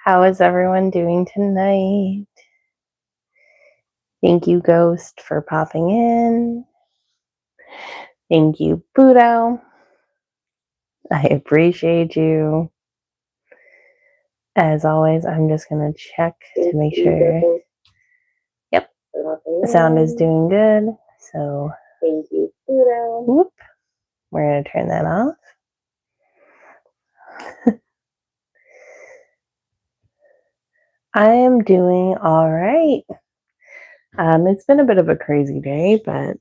How is everyone doing tonight? Thank you, Ghost, for popping in. Thank you, Budo. I appreciate you. As always, I'm just going to check to make sure. Yep, the sound is doing good. So, thank you, Budo. Whoop. We're going to turn that off. I am doing all right. It's been a bit of a crazy day, but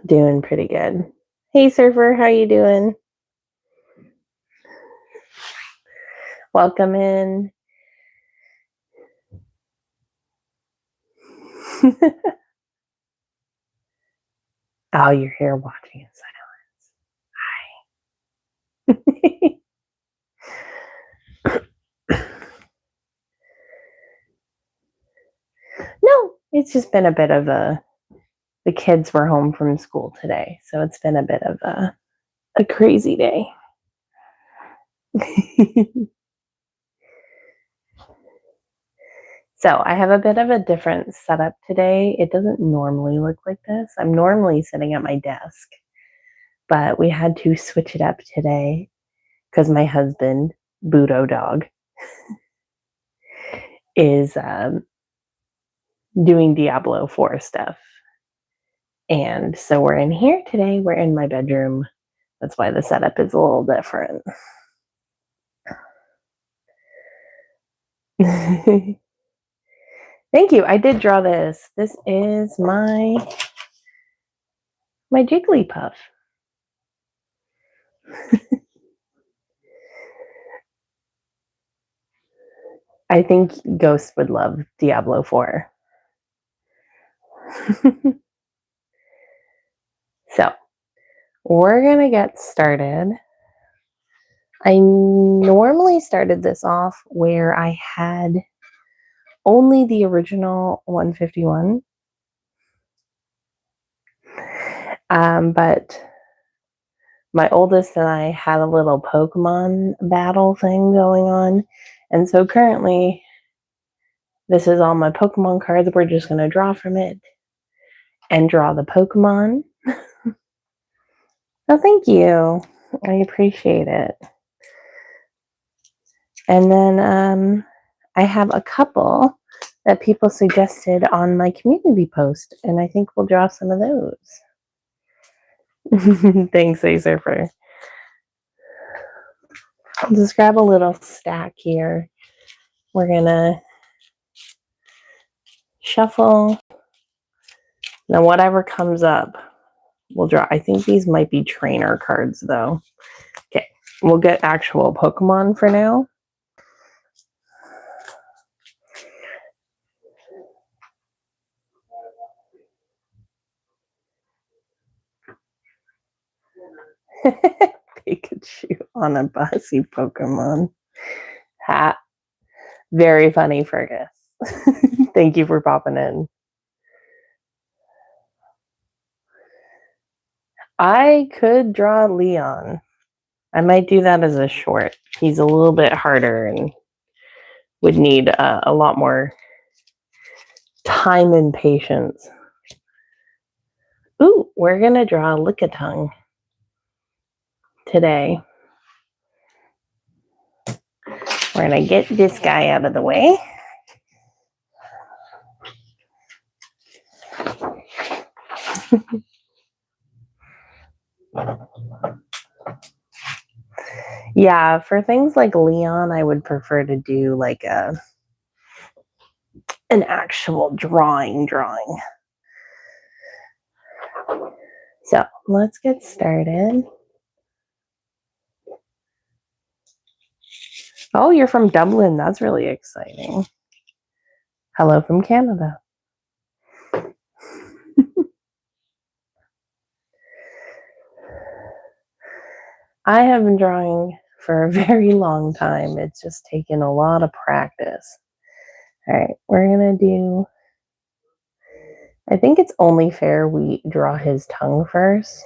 doing pretty good. Hey, Surfer, how you doing? Welcome in. Oh, you're here watching in silence. Hi. No, it's just been a bit of the kids were home from school today, so it's been a bit of a crazy day. So I have a bit of a different setup today. It doesn't normally look like this. I'm normally sitting at my desk, but we had to switch it up today because my husband, Budo Dog, is doing Diablo 4 stuff. And so we're in here today. We're in my bedroom. That's why the setup is a little different. Thank you. I did draw this. This is my Jigglypuff. I think Ghost would love Diablo 4. So, we're going to get started. I normally started this off where I had only the original 151. But my oldest and I had a little Pokemon battle thing going on. And so currently, this is all my Pokemon cards. We're just going to draw from it and draw the Pokemon. Oh, thank you. I appreciate it. And then I have a couple that people suggested on my community post, and I think we'll draw some of those. Thanks, Acerfer. I'll just grab a little stack here. We're gonna shuffle. Now, whatever comes up, we'll draw. I think these might be trainer cards, though. Okay, we'll get actual Pokemon for now. Pikachu on a bossy Pokemon. Ha. Very funny, Fergus. Thank you for popping in. I could draw Leon. I might do that as a short. He's a little bit harder and would need a lot more time and patience. Ooh, we're going to draw Lickitung today. We're going to get this guy out of the way. Yeah, for things like Leon, I would prefer to do like an actual drawing. So let's get started. Oh, you're from Dublin. That's really exciting. Hello from Canada. I have been drawing for a very long time. It's just taken a lot of practice. All right, we're going to do... I think it's only fair we draw his tongue first.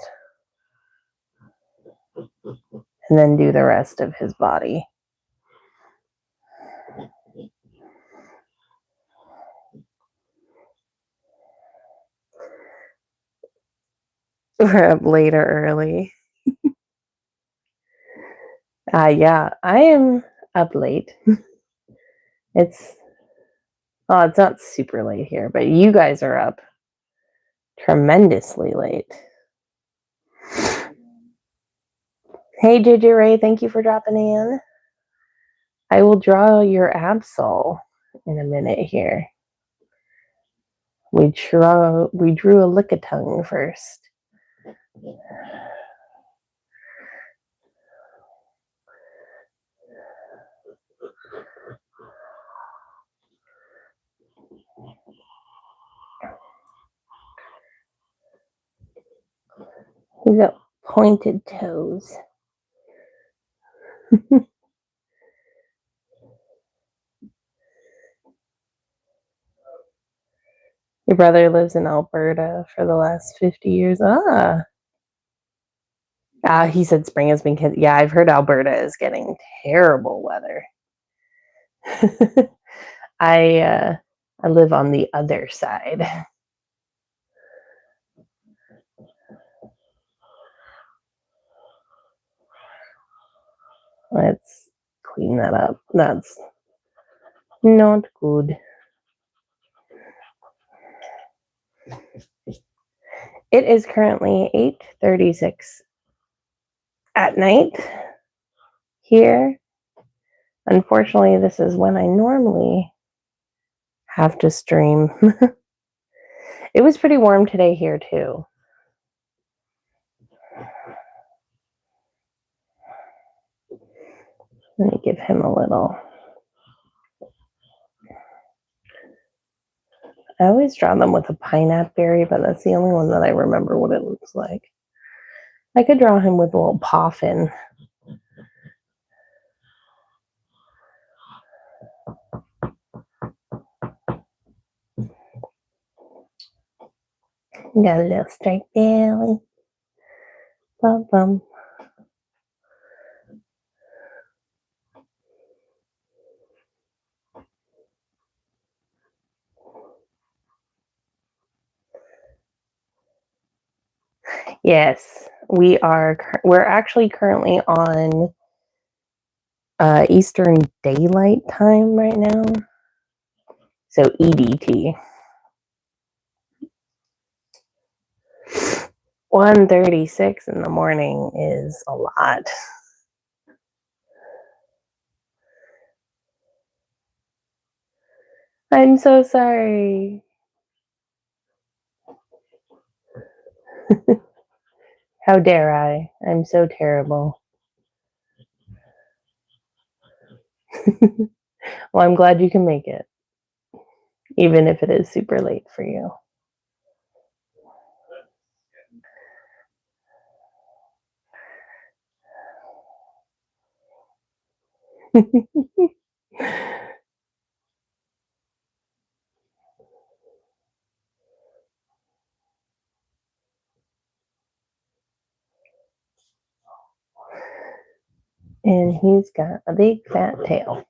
And then do the rest of his body. We're up late or early. Yeah, I am up late. It's not super late here, but you guys are up tremendously late. Hey, JJ Ray, thank you for dropping in. I will draw your Absol in a minute here. We drew a Lickitung first. He's got pointed toes. Your brother lives in Alberta for the last 50 years. He said spring has been. Yeah, I've heard Alberta is getting terrible weather. I live on the other side. Let's clean that up. That's not good. It is currently 8:36 at night here. Unfortunately, this is when I normally have to stream. It was pretty warm today here too. Let me give him a little. I always draw them with a pineapple berry, but that's the only one that I remember what it looks like. I could draw him with a little poffin. Got a little striped belly. Bum bum. Yes, we are. We're actually currently on Eastern Daylight Time right now. So EDT. 1:36 in the morning is a lot. I'm so sorry. How dare I? I'm so terrible. Well, I'm glad you can make it, even if it is super late for you. And he's got a big fat tail.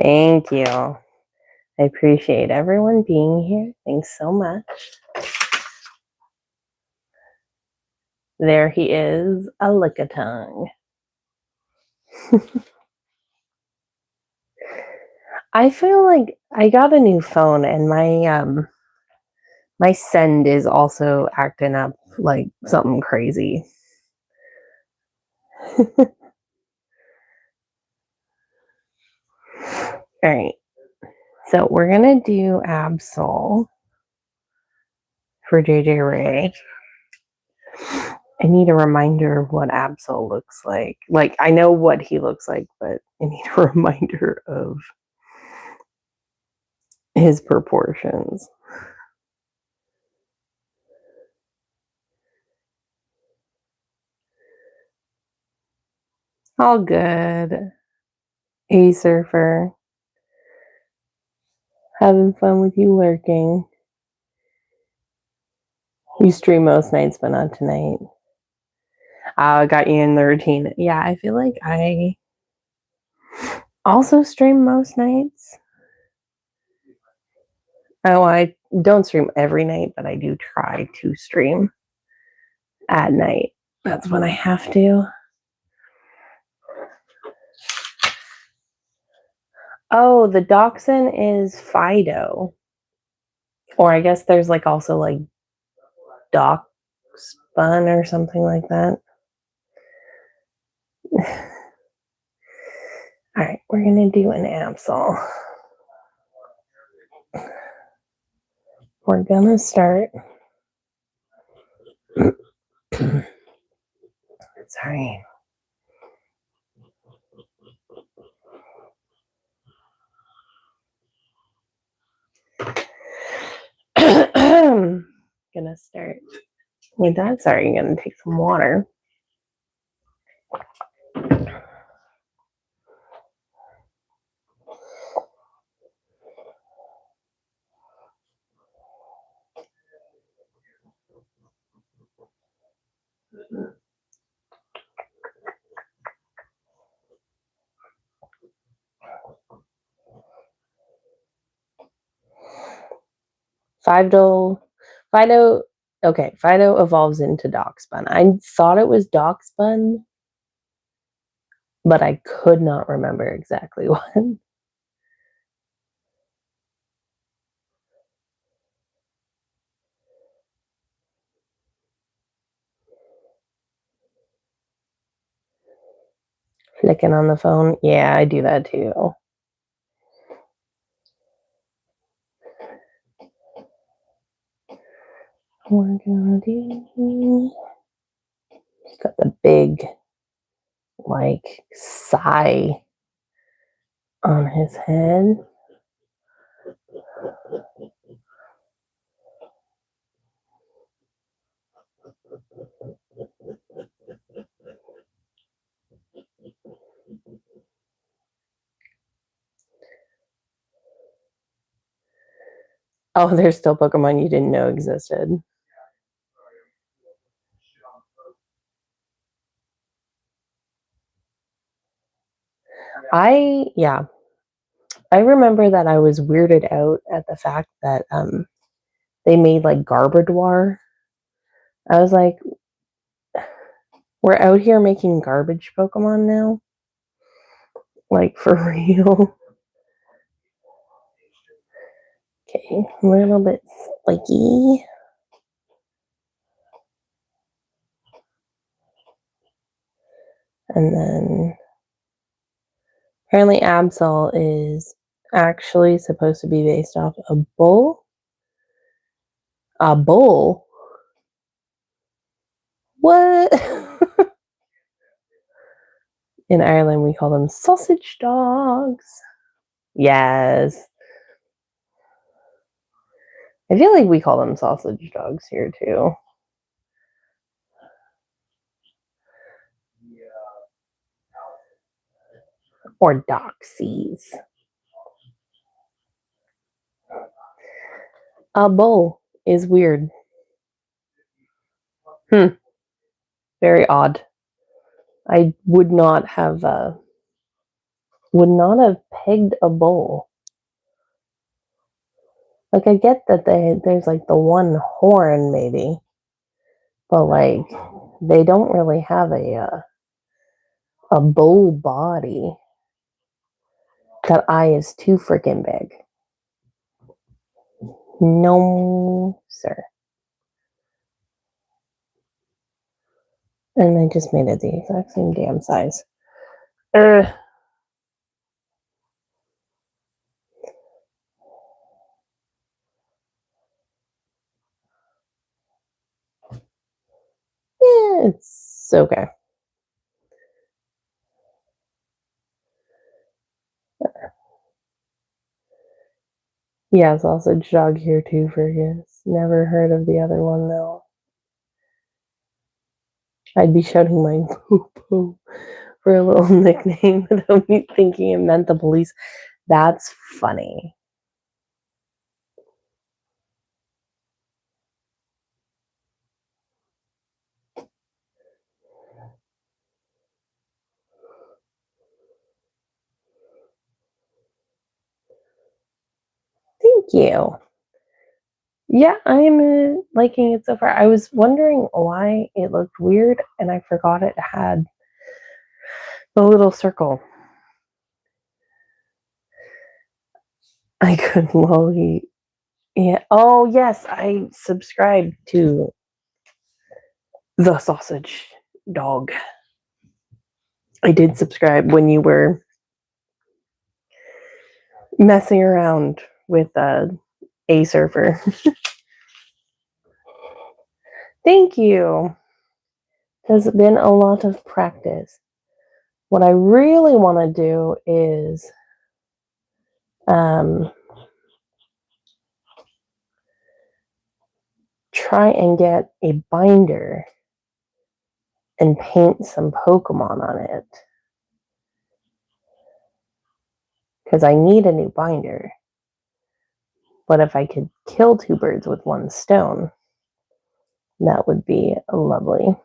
Thank you. I appreciate everyone being here. Thanks so much. There he is, a Lickitung. I feel like I got a new phone and my send is also acting up like something crazy. All right. So we're going to do Absol for JJ Ray. I need a reminder of what Absol looks like. Like, I know what he looks like, but I need a reminder of his proportions. All good. Hey, Surfer. Having fun with you lurking. You stream most nights, but not tonight. Got you in the routine. Yeah, I feel like I also stream most nights. Oh, I don't stream every night, but I do try to stream at night. That's when I have to. Oh, the dachshund is Fido. Or I guess there's like also like Doc Spun or something like that. All right, we're gonna do an Absol. We're gonna start. Sorry. Gonna start with that. Sorry, I'm gonna take some water. Fido, okay, Fido evolves into Dachspun. I thought it was Dachspun, but I could not remember exactly what. Flicking on the phone. Yeah, I do that too. We're gonna do. He's got the big, like, sigh on his head. Oh, there's still Pokemon you didn't know existed. Yeah. I remember that I was weirded out at the fact that they made like Garbodor. I was like, we're out here making garbage Pokemon now? Like, for real? Okay, a little bit spiky. And then apparently Absol is actually supposed to be based off a bull. A bull? What? In Ireland, we call them sausage dogs. Yes. I feel like we call them sausage dogs here too. Or doxies. A bull is weird. Very odd. I would not have pegged a bull. Like I get that there's like the one horn maybe, but like they don't really have a bull body. That eye is too freaking big. No, sir. And I just made it the exact same damn size. Yeah, it's okay. Yeah, sausage dog here too, Fergus. Never heard of the other one though. I'd be shouting my poo poo for a little nickname without me thinking it meant the police. That's funny. Thank you. Yeah, I'm liking it so far. I was wondering why it looked weird, and I forgot it had the little circle. I could lolly. Yeah. Oh, yes, I subscribed to the sausage dog. I did subscribe when you were messing around with a surfer. Thank you. Has been a lot of practice. What I really want to do is um, try and get a binder and paint some Pokemon on it. Because I need a new binder. But if I could kill two birds with one stone, that would be lovely.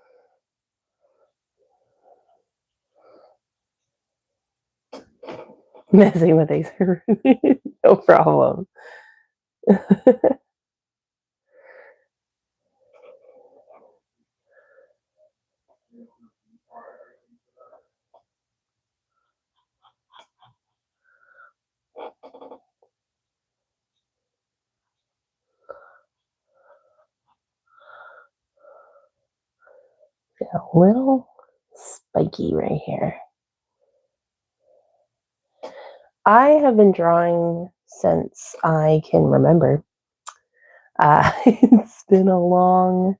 Messing with Acer. No problem. A little spiky right here. I have been drawing since I can remember. It's been a long,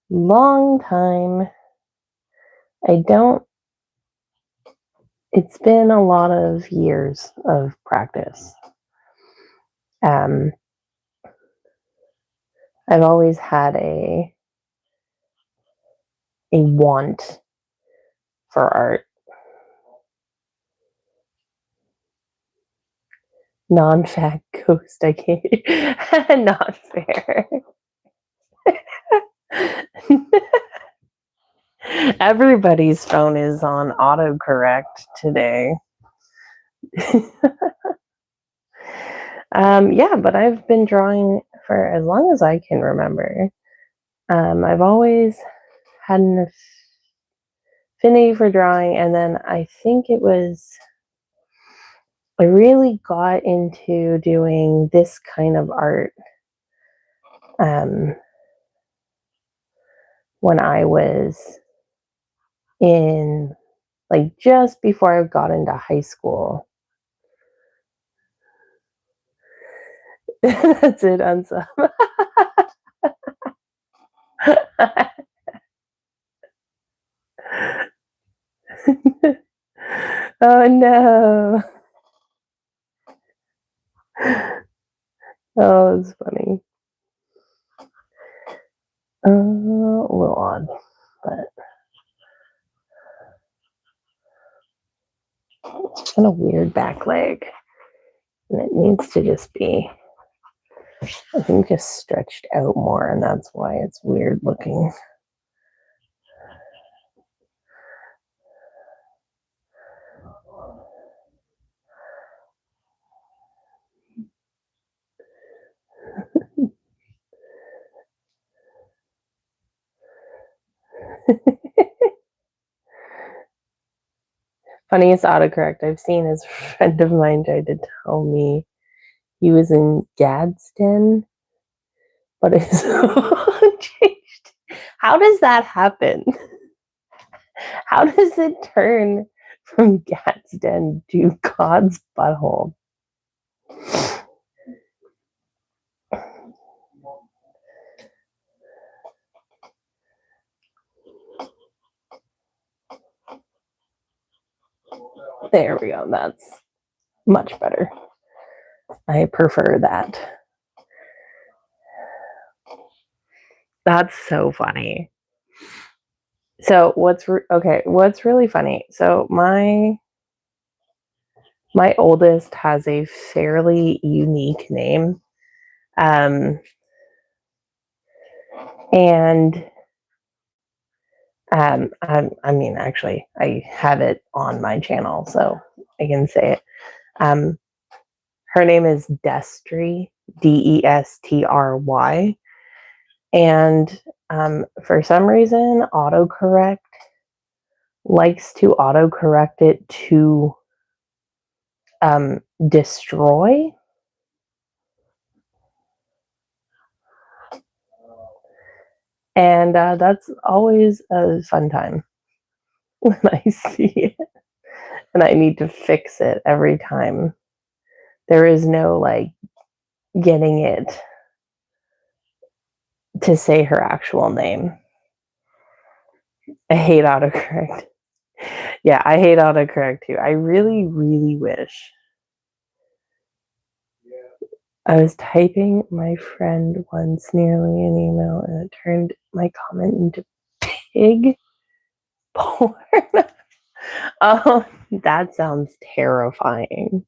long time. It's been a lot of years of practice. Um, I've always had a want for art. Non-fat ghost, I can't. Not fair. Everybody's phone is on autocorrect today. Yeah, but I've been drawing for as long as I can remember. I've always had an affinity for drawing, and then I think I really got into doing this kind of art when I was in, like, just before I got into high school. That's it, Unsa. Oh no. Oh, it's funny. A little odd, but it's kind of weird back leg. And it needs to just be, I think, just stretched out more, and that's why it's weird looking. Funniest autocorrect I've seen is a friend of mine tried to tell me he was in Gadsden, but it's changed. How does that happen? How does it turn from Gadsden to God's butthole? There we go. That's much better. I prefer that. That's so funny. So what's really funny? So my oldest has a fairly unique name. Um, and I mean, actually, I have it on my channel, so I can say it. Her name is Destry, Destry, and for some reason, autocorrect likes to autocorrect it to destroy. And that's always a fun time when I see it. And I need to fix it every time. There is no like getting it to say her actual name. I hate autocorrect. Yeah, I hate autocorrect too. I really, really wish. I was typing my friend once nearly an email and it turned my comment into pig porn. Oh, that sounds terrifying.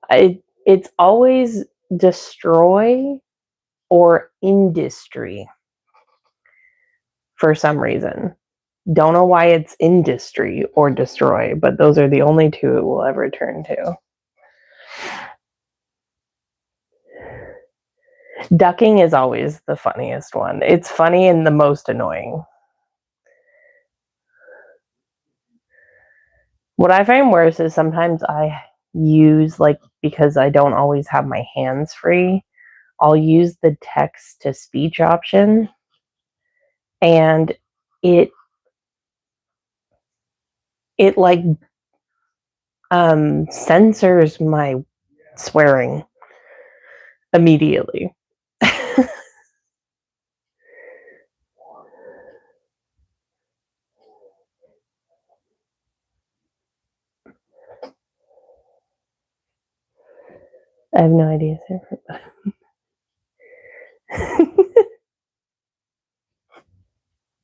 It's always destroy or industry for some reason. Don't know why it's industry or destroy, but those are the only two it will ever turn to. Ducking is always the funniest one. It's funny and the most annoying. What I find worse is sometimes I use, like, because I don't always have my hands free, I'll use the text to speech option and it like censors my swearing immediately. I have no idea.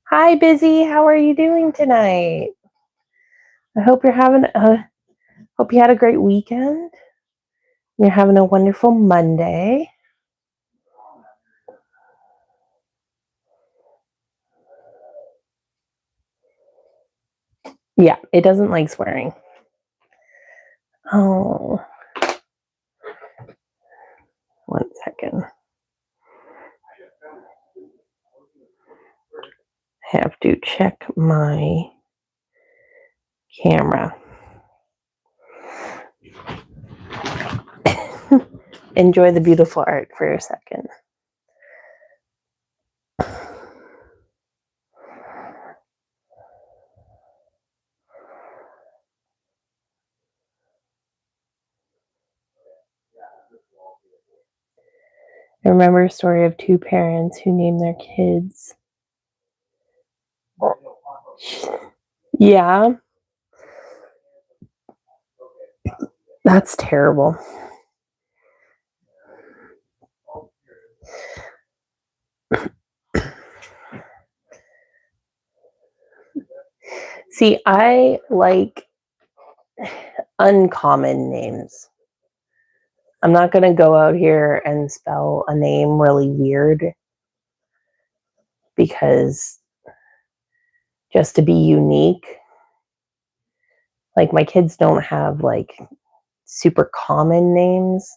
Hi, Busy. How are you doing tonight? I hope you're having hope you had a great weekend. You're having a wonderful Monday. Yeah, it doesn't like swearing. Oh, one second. I have to check my camera. Enjoy the beautiful art for a second. I remember a story of two parents who named their kids. Yeah. That's terrible. See, I like uncommon names. I'm not going to go out here and spell a name really weird because just to be unique. Like my kids don't have like super common names,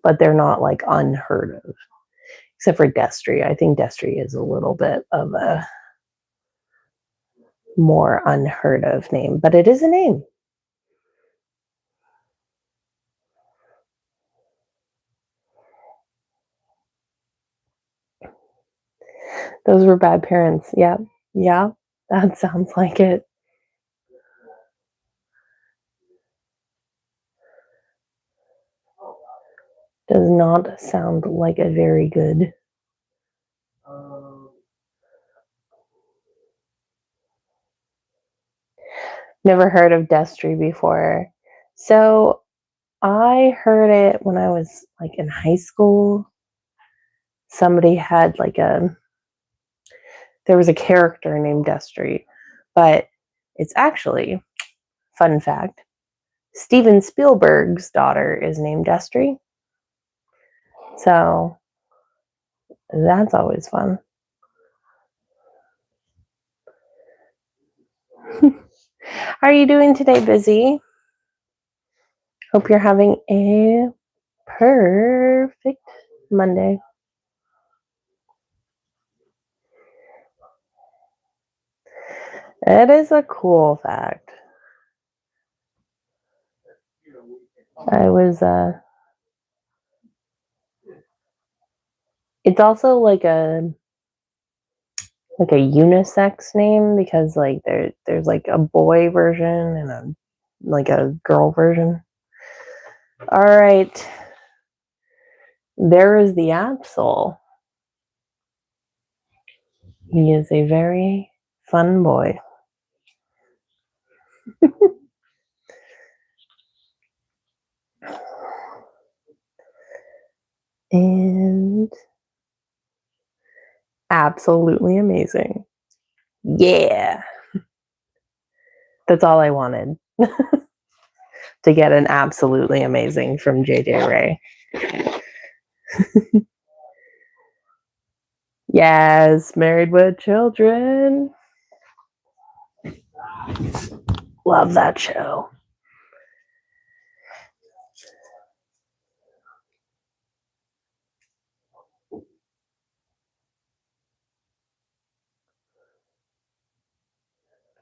but they're not like unheard of. Except for Destry. I think Destry is a little bit of a more unheard of name, but it is a name. Those were bad parents. Yeah. Yeah. That sounds like it. Does not sound like a very good. Never heard of Destry before. So I heard it when I was like in high school. Somebody had there was a character named Destry, but it's actually, fun fact, Steven Spielberg's daughter is named Destry. So that's always fun. How are you doing today, Busy? Hope you're having a perfect Monday. It is a cool fact. I was it's also like a unisex name because like there's like a boy version and a girl version. All right. There is the Absol. He is a very fun boy. And absolutely amazing. Yeah. That's all I wanted. To get an absolutely amazing from JJ Ray. Yes, Married with Children. Love that show.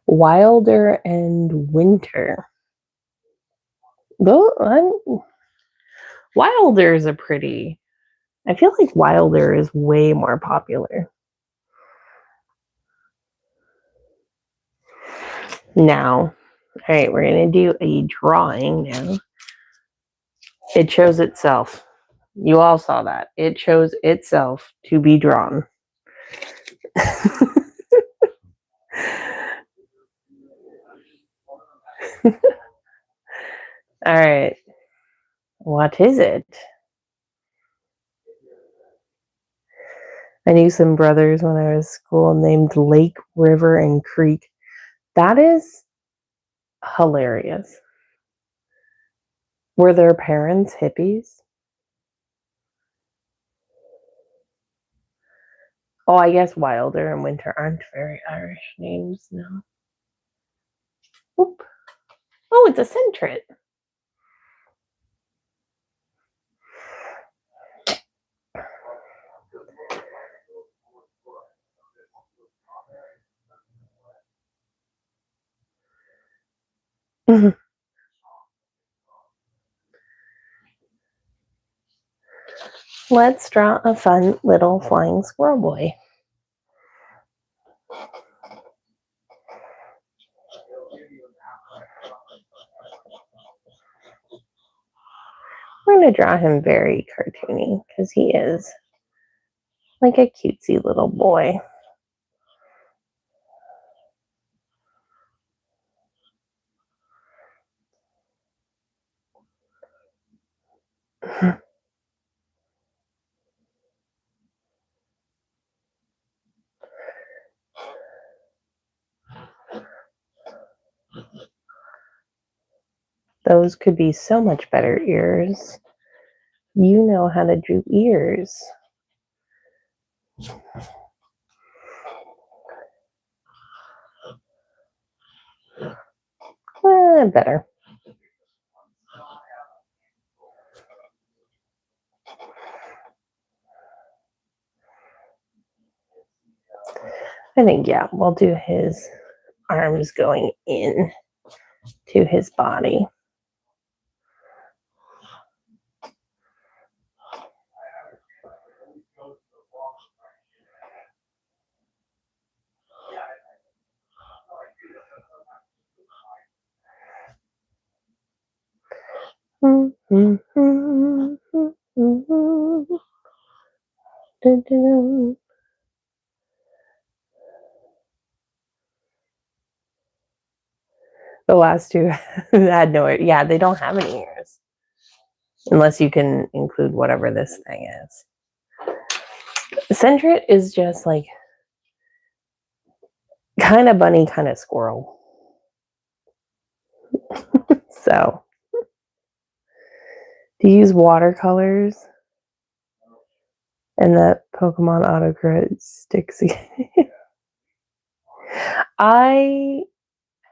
Wilder and Winter. Wilder is a pretty. I feel like Wilder is way more popular. Now, all right, we're going to do a drawing now. It chose itself. You all saw that. It chose itself to be drawn. All right. What is it? I knew some brothers when I was school named Lake, River, and Creek. That is hilarious. Were their parents hippies? Oh, I guess Wilder and Winter aren't very Irish names, no. Oop. Oh, it's a centret. Let's draw a fun little flying squirrel boy. We're going to draw him very cartoony because he is like a cutesy little boy. Those could be so much better ears. You know how to do ears. Better. I think, yeah, we'll do his arms going in to his body. The last two had no ear. Yeah, they don't have any ears. Unless you can include whatever this thing is. Centret is just like kind of bunny, kind of squirrel. So, do you use watercolors? And that Pokemon autocorrect sticks. I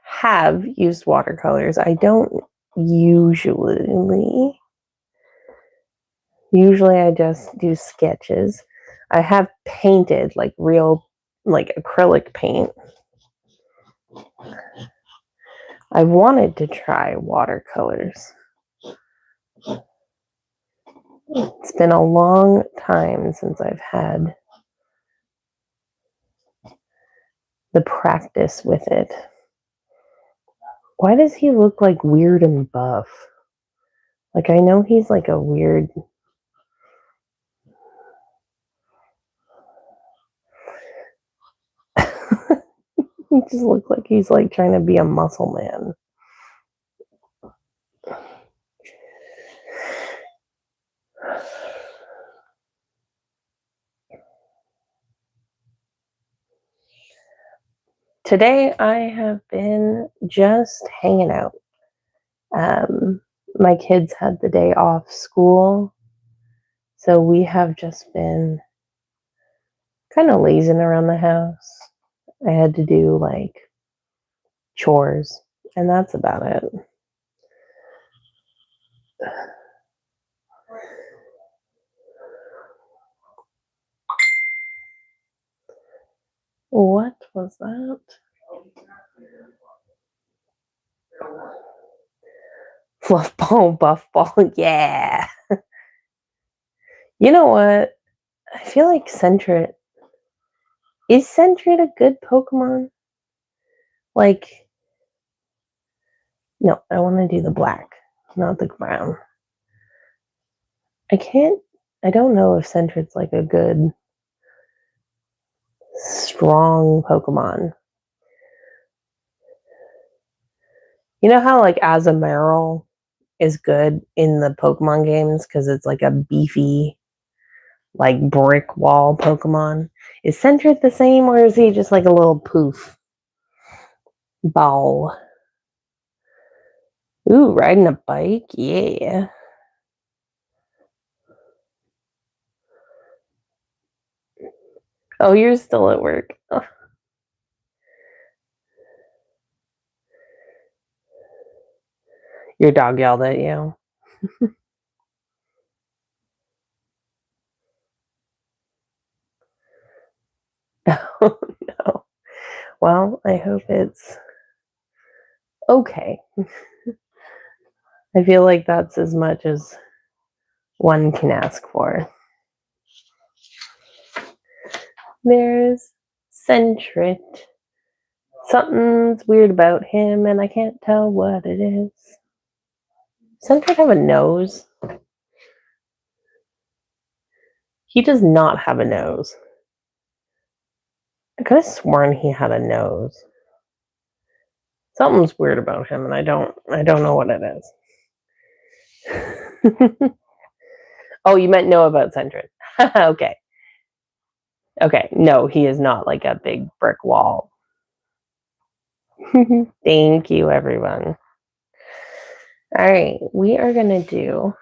have used watercolors. I don't usually. Usually I just do sketches. I have painted like real, like acrylic paint. I wanted to try watercolors. It's been a long time since I've had the practice with it. Why does he look like weird and buff? Like, I know he's like a weird... He just looks like he's like trying to be a muscle man. Today I have been just hanging out. My kids had the day off school, so we have just been kind of lazing around the house. I had to do like chores, and that's about it. What was that? Fluff ball, buff ball, yeah. You know what? I feel like Centret. Is Centret a good Pokemon? Like, no, I want to do the black, not the brown. I don't know if Centret's like a good, strong Pokemon. You know how like Azumarill is good in the Pokemon games because it's like a beefy, like brick wall Pokemon? Is Centret the same, or is he just like a little poof ball? Ooh, riding a bike, yeah. Oh, you're still at work. Oh. Your dog yelled at you. Oh no. Well, I hope it's okay. I feel like that's as much as one can ask for. There's Centret. Something's weird about him, and I can't tell what it is. Centret have a nose? He does not have a nose. I could have sworn he had a nose. Something's weird about him, and I don't know what it is. Oh, you meant know about Centret. Okay. Okay, no, he is not like a big brick wall. Thank you, everyone. All right, we are going to do...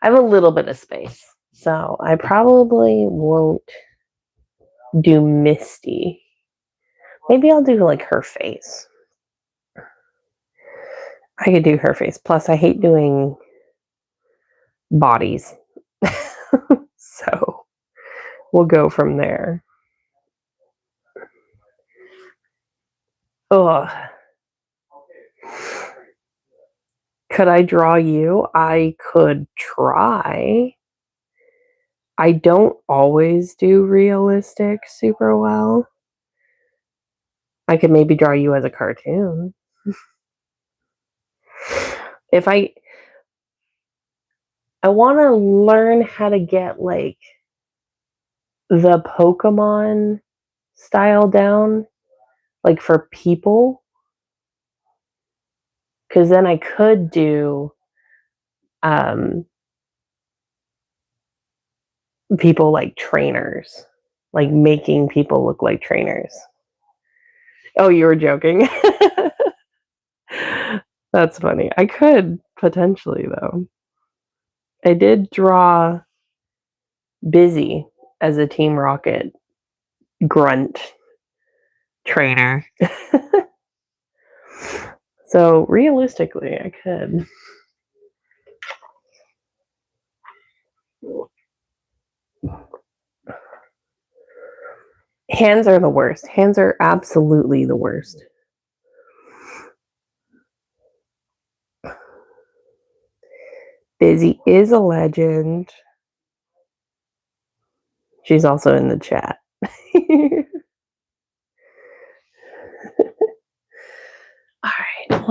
I have a little bit of space, so I probably won't do Misty. Maybe I'll do like her face. I could do her face. Plus, I hate doing bodies. So we'll go from there. Ugh. Could I draw you? I could try. I don't always do realistic super well. I could maybe draw you as a cartoon. If I want to learn how to get like the Pokemon style down, like for people. Because then I could do people like trainers, like making people look like trainers. Oh, you were joking. That's funny. I could potentially, though. I did draw Busy as a Team Rocket grunt trainer. So realistically, I could. Hands are the worst. Hands are absolutely the worst. Busy is a legend. She's also in the chat. All right,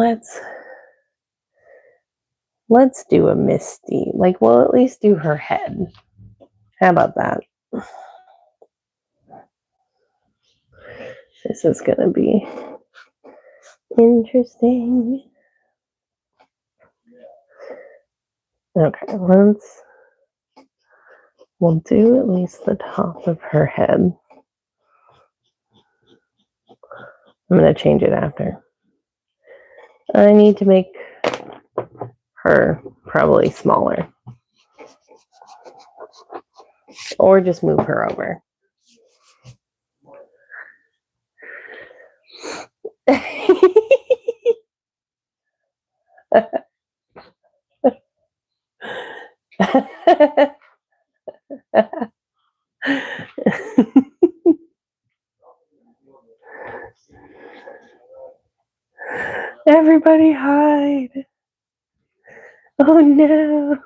let's do a Misty. Like, we'll at least do her head. How about that? This is gonna be interesting. Okay, we'll do at least the top of her head. I'm gonna change it after. I need to make her probably smaller. Or just move her over. Everybody hide. Oh no.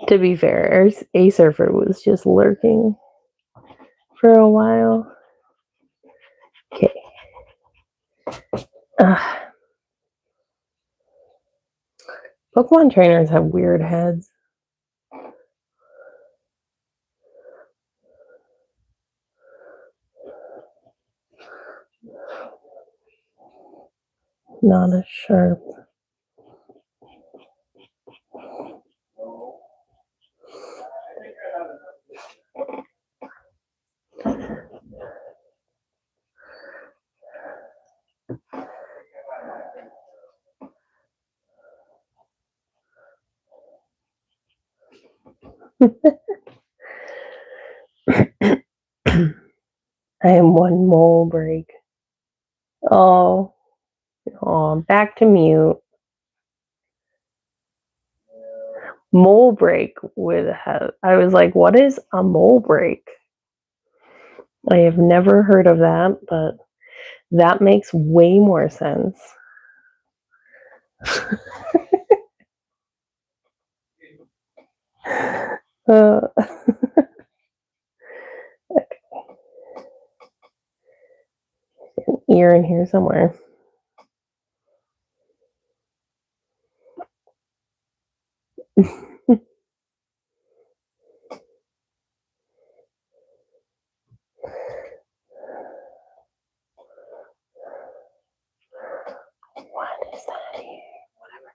To be fair, A Surfer was just lurking for a while. Okay. Pokemon trainers have weird heads. Not as sharp. I am one mole break. Oh, back to mute. Mole break with a head. I was like, what is a mole break? I have never heard of that, but that makes way more sense. Okay. An ear in here somewhere. What is that here? Whatever.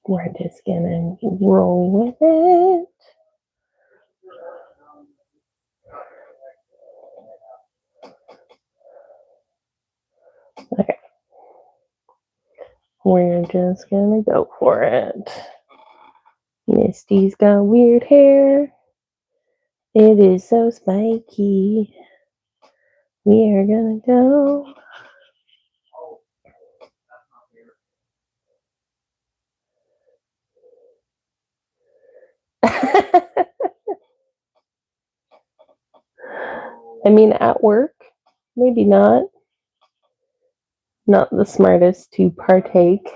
We're just gonna roll with it. Okay. We're just gonna go for it. Misty's got weird hair. It is so spiky. We are gonna go. I mean, at work, maybe not. Not the smartest to partake.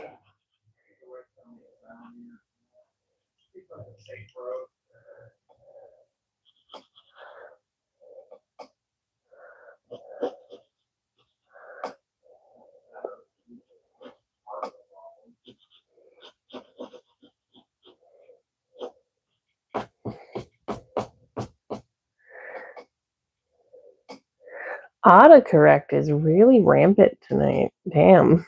Autocorrect is really rampant tonight. Damn.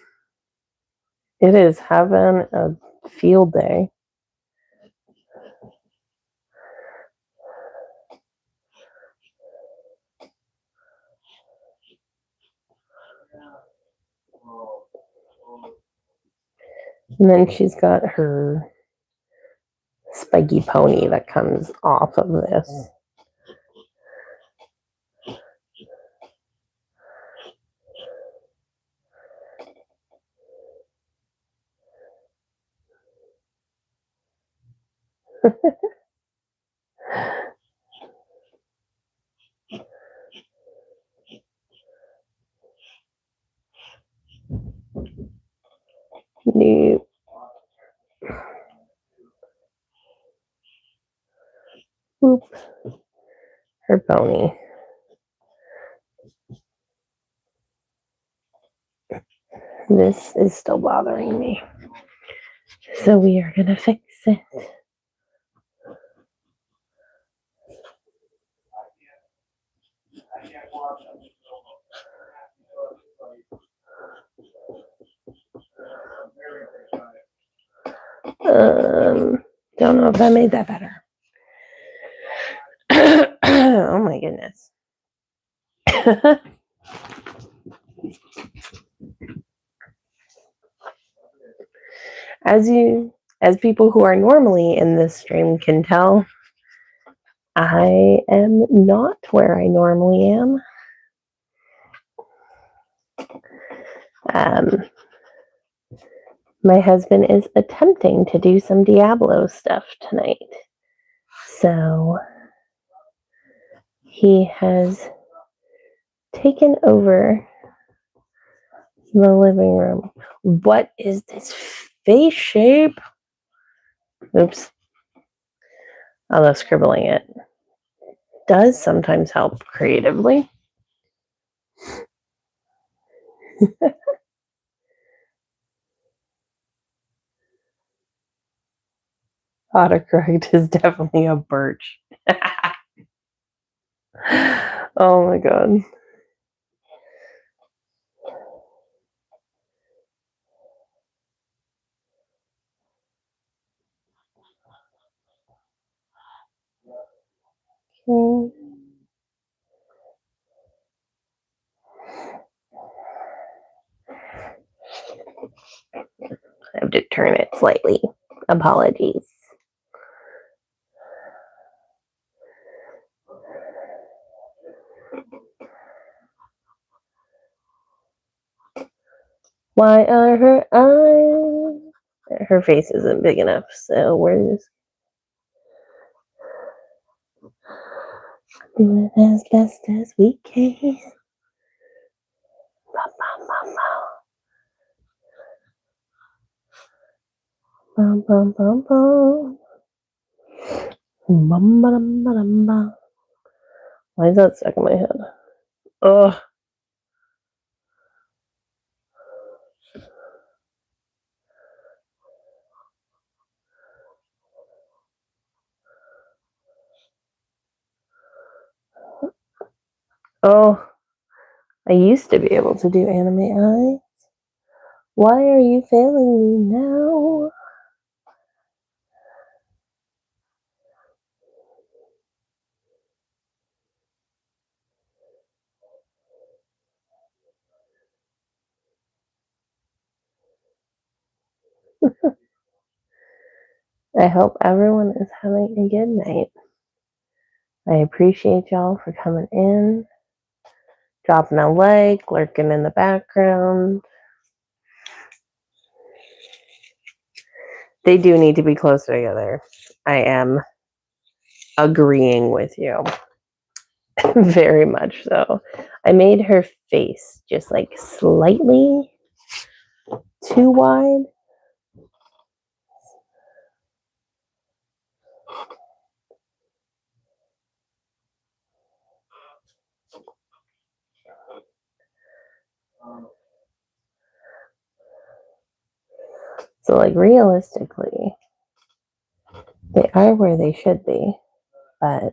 It is having a field day. And then she's got her spiky pony that comes off of this. Nope. Oop. Her pony. This is still bothering me. So we are going to fix it. Don't know if I made that better. Oh my goodness. As people who are normally in this stream can tell, I am not where I normally am. My husband is attempting to do some Diablo stuff tonight. So he has taken over the living room. What is this face shape? Oops. Although scribbling it does sometimes help creatively. Autocorrect is definitely a birch. Oh my god. Okay. I have to turn it slightly. Apologies. Why are her eyes? Her face isn't big enough, so we're just doing it as best as we can. Bum, bum, bum, bum. Bum, ba-dum, ba-dum, ba. Why is that stuck in my head? Ugh. Oh, I used to be able to do anime eyes. Why are you failing me now? I hope everyone is having a good night. I appreciate y'all for coming in, dropping a like, lurking in the background. They do need to be closer together. I am agreeing with you. Very much so. I made her face just like slightly too wide. So, like, realistically, they are where they should be, but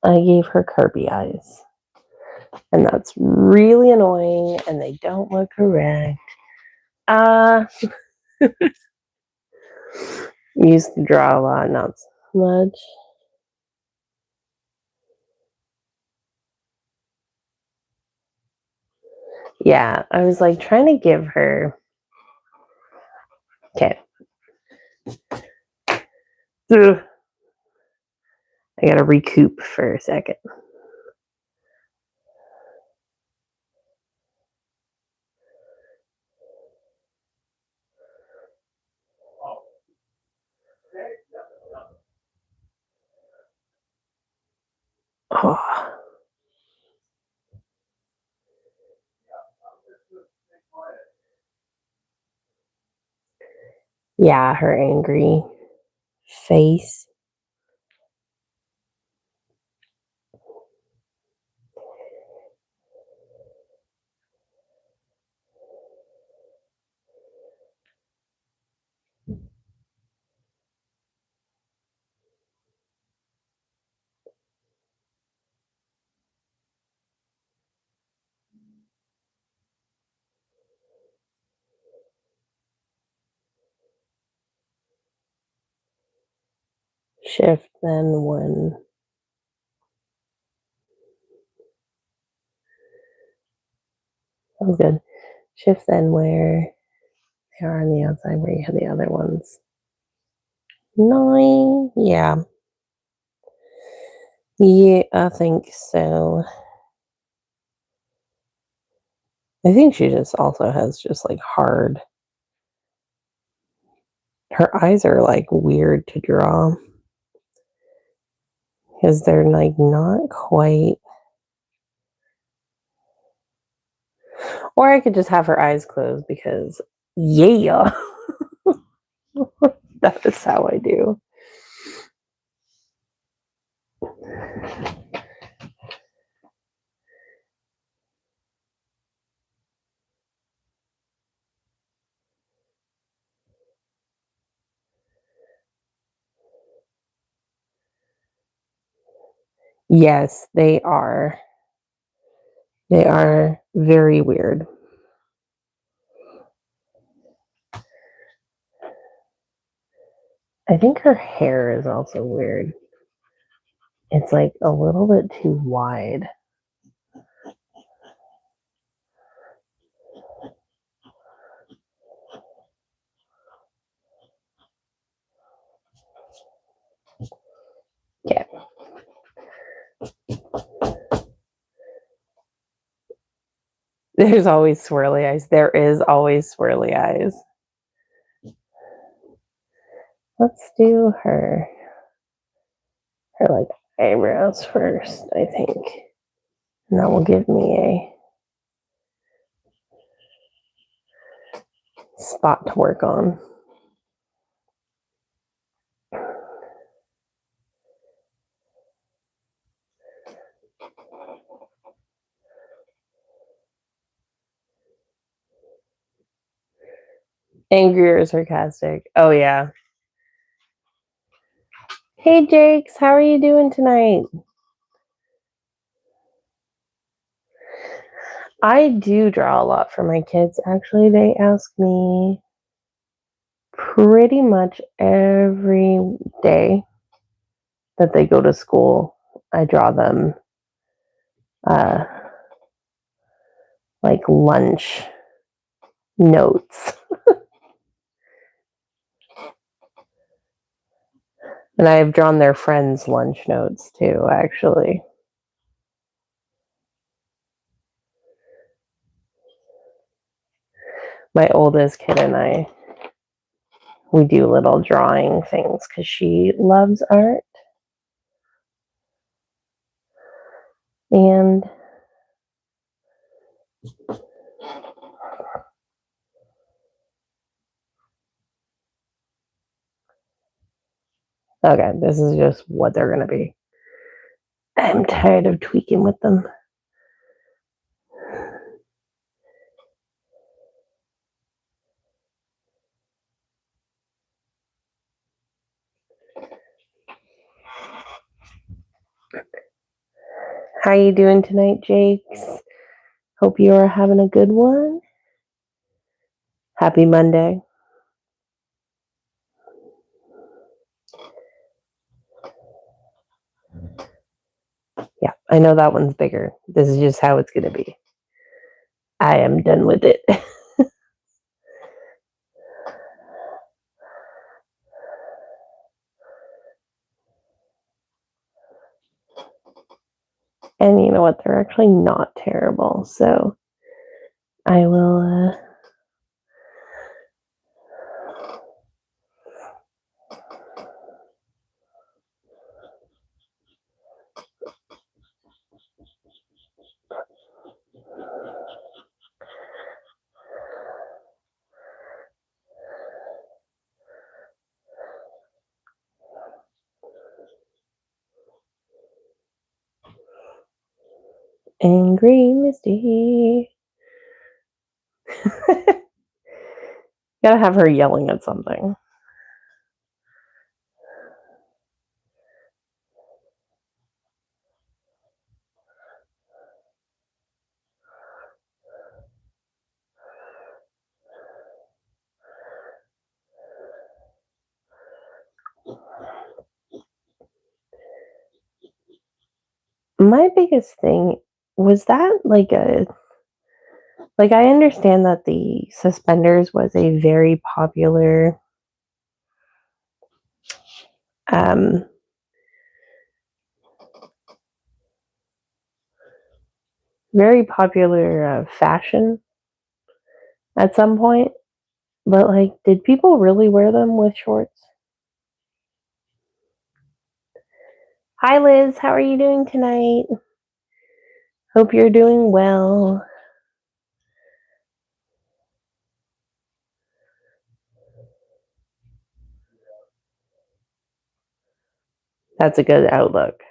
I gave her Kirby eyes. And that's really annoying, and they don't look correct. Used to draw a lot, not so much. Yeah, I was like trying to give her. Okay. Ugh. I gotta recoup for a second. Oh. Yeah, her angry face. Shift then one. Sounds good. Shift then where they are on the outside where you have the other ones. 9. Yeah. Yeah, I think so. I think she just also has just like hard. Her eyes are like weird to draw because they're like not quite. Or I could just have her eyes closed because, yeah, that is how I do. Yes, they are. They are very weird. I think her hair is also weird. It's like a little bit too wide. Yeah. There's always swirly eyes. There is always swirly eyes. Let's do her like eyebrows first, I think. And that will give me a spot to work on. Angry or sarcastic. Oh, yeah. Hey, Jakes, how are you doing tonight? I do draw a lot for my kids. Actually, they ask me pretty much every day that they go to school. I draw them uh, like lunch notes. And I've drawn their friends' lunch notes too, actually. My oldest kid and I, we do little drawing things because she loves art. And okay, this is just what they're going to be. I'm tired of tweaking with them. How you doing tonight, Jakes? Hope you are having a good one. Happy Monday. Yeah, I know that one's bigger. This is just how it's going to be. I am done with it. And you know what? They're actually not terrible. So I will... Angry Misty. Gotta have her yelling at something. My biggest thing was that I understand that the suspenders was a very popular fashion at some point, but did people really wear them with shorts? Hi Liz, how are you doing tonight? Hope you're doing well. That's a good outlook.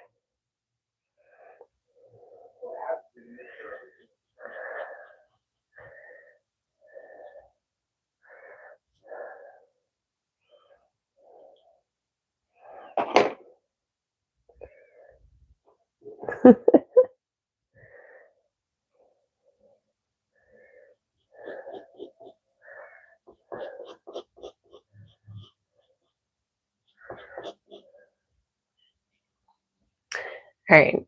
All right,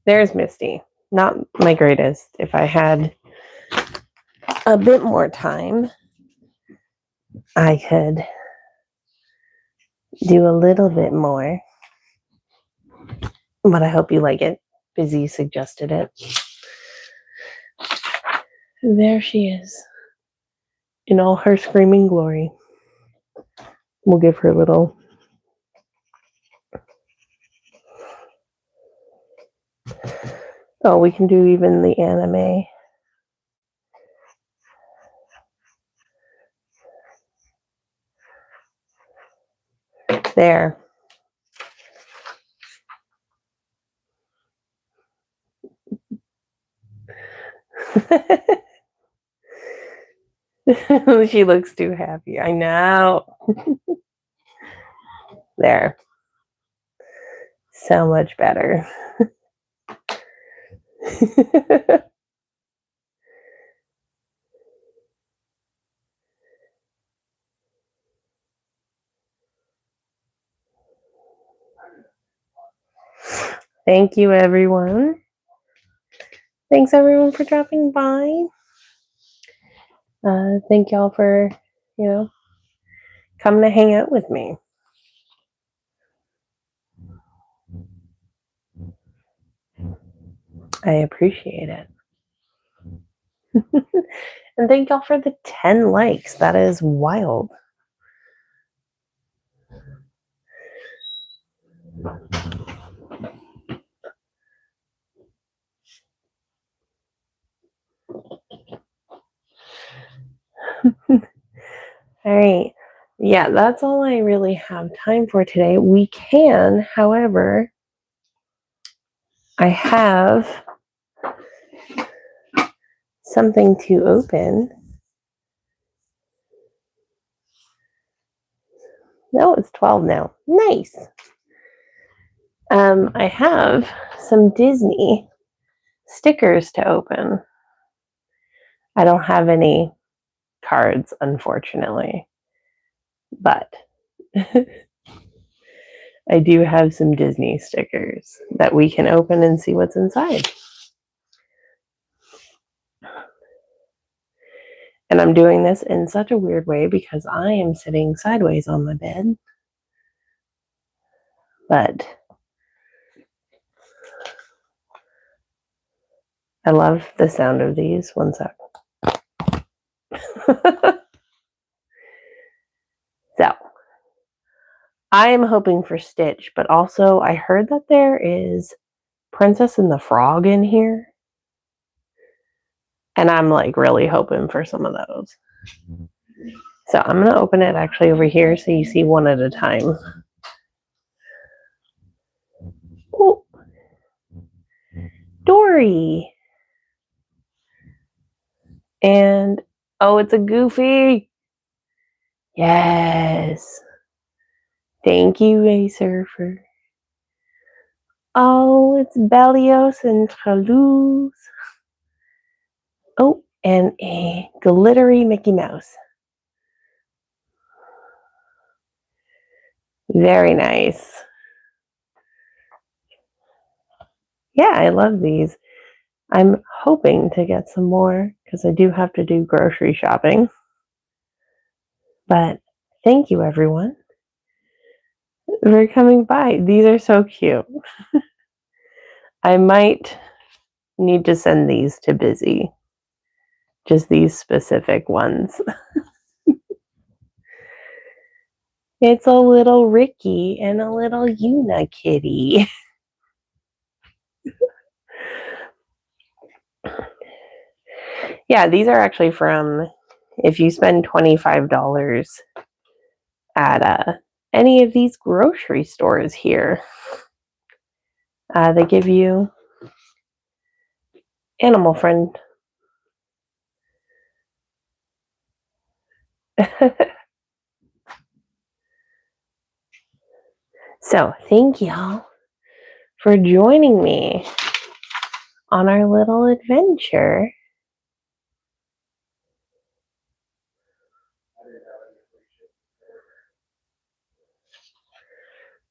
there's Misty. Not my greatest. If I had a bit more time, I could do a little bit more. But I hope you like it. Busy suggested it. There she is. In all her screaming glory. We'll give her a little... Oh, we can do even the anime. There. She looks too happy. I know. There. So much better. Thank you, everyone. Thanks, everyone, for dropping by. Thank y'all for, coming to hang out with me. I appreciate it. And thank y'all for the 10 likes. That is wild. All right. Yeah, that's all I really have time for today. We can, however, I have something to open. No, it's 12 now. Nice. I have some Disney stickers to open. I don't have any cards, unfortunately, but I do have some Disney stickers that we can open and see what's inside. And I'm doing this in such a weird way because I am sitting sideways on my bed. But I love the sound of these. One sec. So, I am hoping for Stitch, but also I heard that there is Princess and the Frog in here. And I'm like really hoping for some of those. So I'm going to open it actually over here so you see one at a time. Ooh. Dory. And, oh, it's a Goofy. Yes. Thank you, Ray Surfer. Oh, it's Bellios and Toulouse. Oh, and a glittery Mickey Mouse. Very nice. Yeah, I love these. I'm hoping to get some more because I do have to do grocery shopping. But thank you, everyone, for coming by. These are so cute. I might need to send these to Busy. Just these specific ones. It's a little Ricky and a little Una kitty. Yeah, these are actually from, if you spend $25 at any of these grocery stores here, they give you animal friend. So, thank y'all for joining me on our little adventure.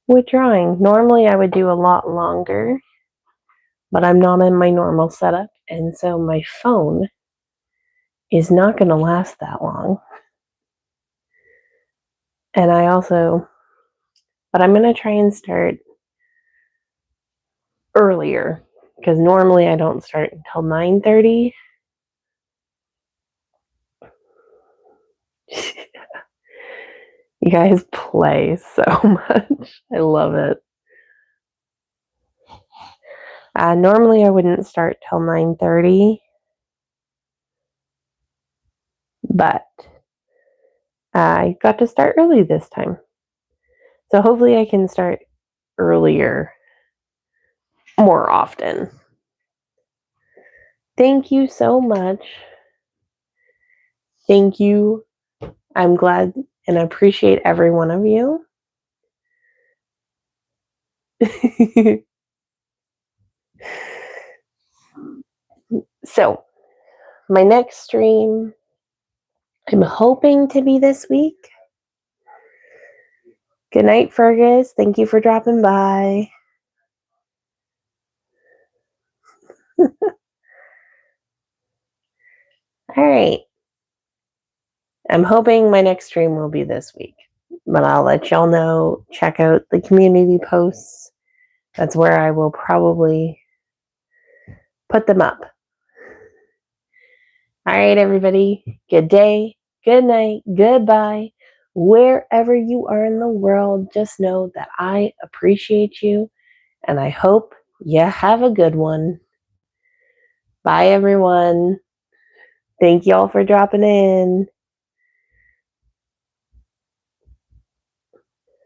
With drawing. Normally I would do a lot longer, but I'm not in my normal setup, and so my phone is not going to last that long. And but I'm going to try and start earlier, because normally I don't start until 9:30. You guys play so much. I love it. Normally I wouldn't start till 9:30, but I got to start early this time. So hopefully I can start earlier more often. Thank you so much. Thank you. I'm glad and appreciate every one of you. So, my next stream, I'm hoping to be this week. Good night, Fergus. Thank you for dropping by. All right. I'm hoping my next stream will be this week, but I'll let y'all know. Check out the community posts. That's where I will probably put them up. All right, everybody. Good day, good night, goodbye. Wherever you are in the world, just know that I appreciate you, and I hope you have a good one. Bye, everyone. Thank y'all for dropping in.